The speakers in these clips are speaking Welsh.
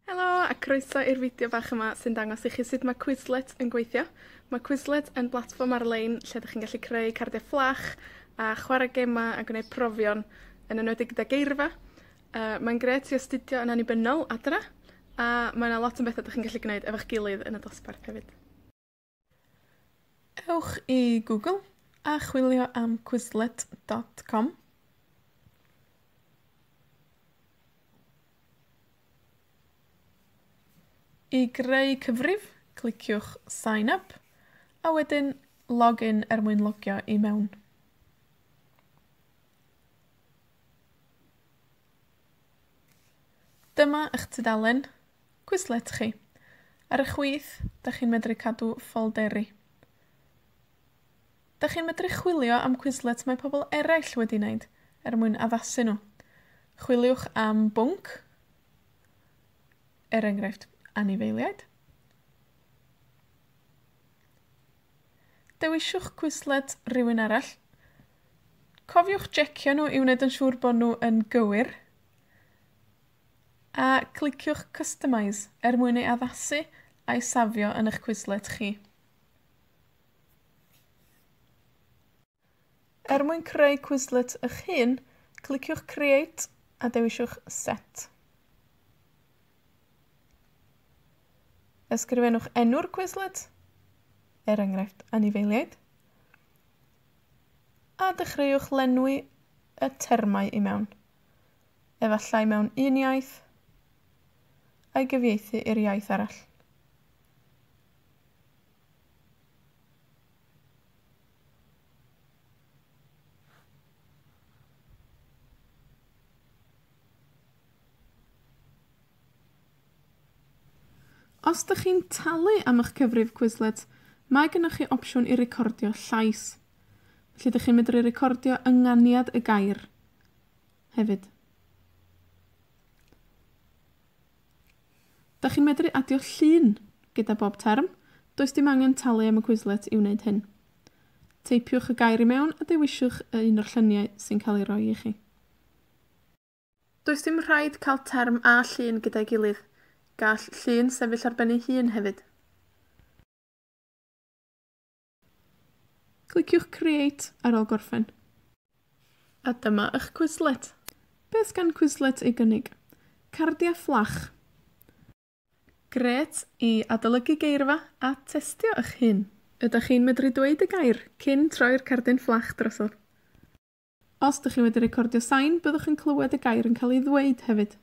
Helo a croeso i'r fideo bach yma sy'n dangos i chi sut mae Quizlet yn gweithio. Mae Quizlet yn blatfform ar-lein lle ydych chi'n gallu creu cardiau fflach a chwarae gemau a gwneud profion yn enwedig gyda geirfa. Mae'n grêt i astudio yn annibynnol adra, a mae yna lot o bethau ydych chi'n gallu gwneud efo'ch gilydd yn y dosbarth hefyd. Ewch i Google a chwilio am Quizlet.com. I greu cyfrif, cliciwch Sign Up, a wedyn Login er mwyn logio i mewn. Dyma eich tudalen Quizlet chi. Ar y chwith, da chi'n medru cadw ffolderi. Da chi'n medru chwilio am Quizlet mae pobl eraill wedi wneud er mwyn addasu nhw. Chwiliwch am bwnc, er enghraifft, anifeiliaid. Dewisiwch Quizlet rhywun arall. Cofiwch jecio nhw i wneud yn siŵr bod nhw yn gywir. A cliciwch Customise er mwyn ei addasu a'i safio yn eich Quizlet chi. Er mwyn creu Quizlet eich hun, cliciwch Create a dewisiwch Set. Ysgrifennwch enw'r Quizlet, er enghraifft anifeiliaid, a dechreuwch lenwi y termau i mewn, efallai mewn un iaith, a'i gyfieithu i'r iaith arall. Os ydych chi'n talu am eich cyfrif Quizlet, mae gennych chi opsiwn i recordio llais. Felly ydych chi'n medru recordio ynganiad y gair hefyd. Ydych chi'n medru adio llun gyda bob term. Does dim angen talu am y Quizlet i wneud hyn. Teipiwch y gair i mewn a dewisiwch un o'r lluniau sy'n cael ei roi i chi. Does dim rhaid cael term a llun gyda'i gilydd. Gall llun sefyll ar ben ei hun hefyd. Cliciwch Create ar ôl gorffen. A dyma eich Quizlet. Beth gan Quizlet ei gynnig? Cardiau fflach. Grêt i adolygu geirfa a testio eich hun. Ydych chi'n medru dweud y gair cyn troi'r cardyn fflach drosodd? Os ydych chi wedi recordio sain, byddwch yn clywed y gair yn cael ei ddweud hefyd.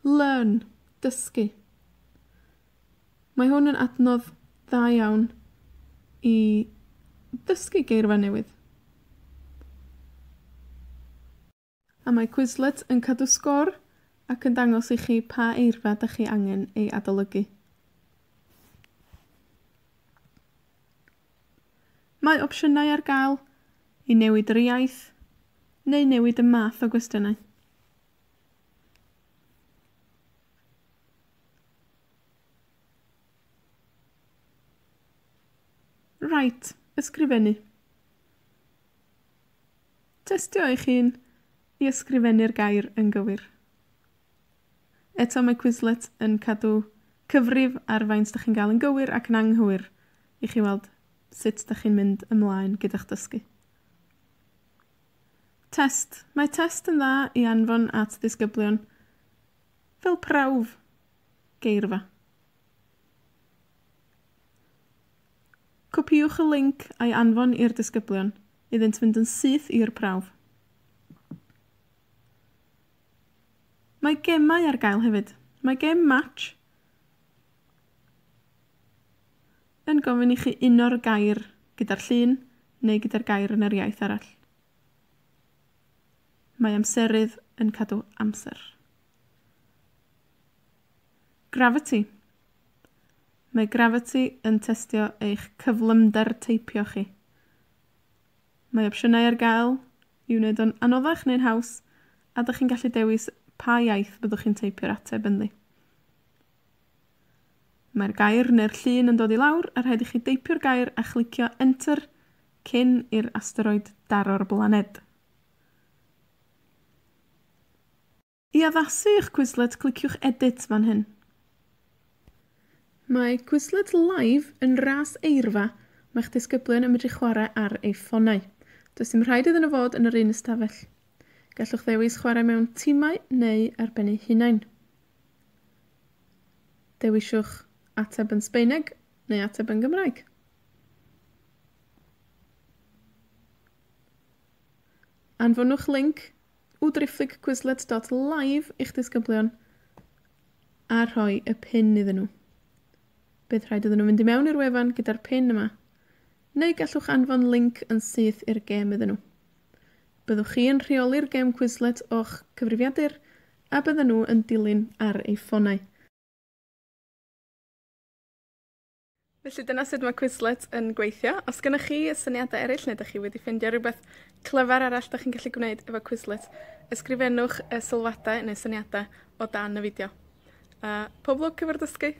Learn, dysgu. Mae hwn yn adnodd dda iawn i dysgu geirfa newydd. A mae Quizlet yn cadw sgôr ac yn dangos i chi pa eirfa ydych chi angen ei adolygu. Mae opsiynau ar gael i newid yr iaith neu newid y math o gwestiynau. Right, ysgrifennu. Testio eich hun i ysgrifennu'r gair yn gywir. Eto mae Quizlet yn cadw cyfrif ar faint ydych chi'n gael yn gywir ac yn anghywir i chi weld sut ydych chi'n mynd ymlaen gyda'ch dysgu. Test. Mae test yn dda i anfon at ddisgyblion fel prawf geirfa. Copiwch y linc a'i anfon i'r disgyblion iddynt fynd yn syth i'r prawf. Mae gemau ar gael hefyd. Mae gem Match yn gofyn i chi uno'r gair gyda'r llun neu gyda'r gair yn yr iaith arall. Mae amserydd yn cadw amser. Gravity. Mae Gravity yn testio eich cyflymder teipio chi. Mae opsiynau ar gael i wneud o'n anoddach neu'n haws, a ydych chi'n gallu dewis pa iaith byddwch chi'n teipio'r ateb ynddi. Mae'r gair neu'r llun yn dod i lawr, a rhaid i chi deipio'r gair a chlicio Enter cyn i'r asteroid daro'r blaned. I addasu eich Quizlet, cliciwch Edit fan hyn. Mae Quizlet Live yn ras eirfa mae'ch disgyblion yn medru chwarae ar eu ffonau. Does dim rhaid iddyn nhw fod yn yr un ystafell. Gallwch ddewis chwarae mewn timau neu ar ben eu hunain. Dewisiwch ateb yn Sbaeneg neu ateb yn Gymraeg. Anfonwch link www.quizlet.live i'ch disgyblion a rhoi y pin iddyn nhw. Bydd rhaid iddyn nhw mynd i mewn i'r wefan gyda'r pin yma, neu gallwch anfon link yn syth i'r gêm iddyn nhw. Byddwch chi yn rheoli'r gêm Quizlet o'ch cyfrifiadur, a bydden nhw yn dilyn ar eu ffonau. Felly dyna sut mae Quizlet yn gweithio. Os gennych chi syniadau eraill neu ydych chi wedi ffeindio rhywbeth clyfar arall ydych chi'n gallu gwneud efo Quizlet, ysgrifennwch y sylwadau neu syniadau o dan y fideo. Pob lwc efo'r dysgu!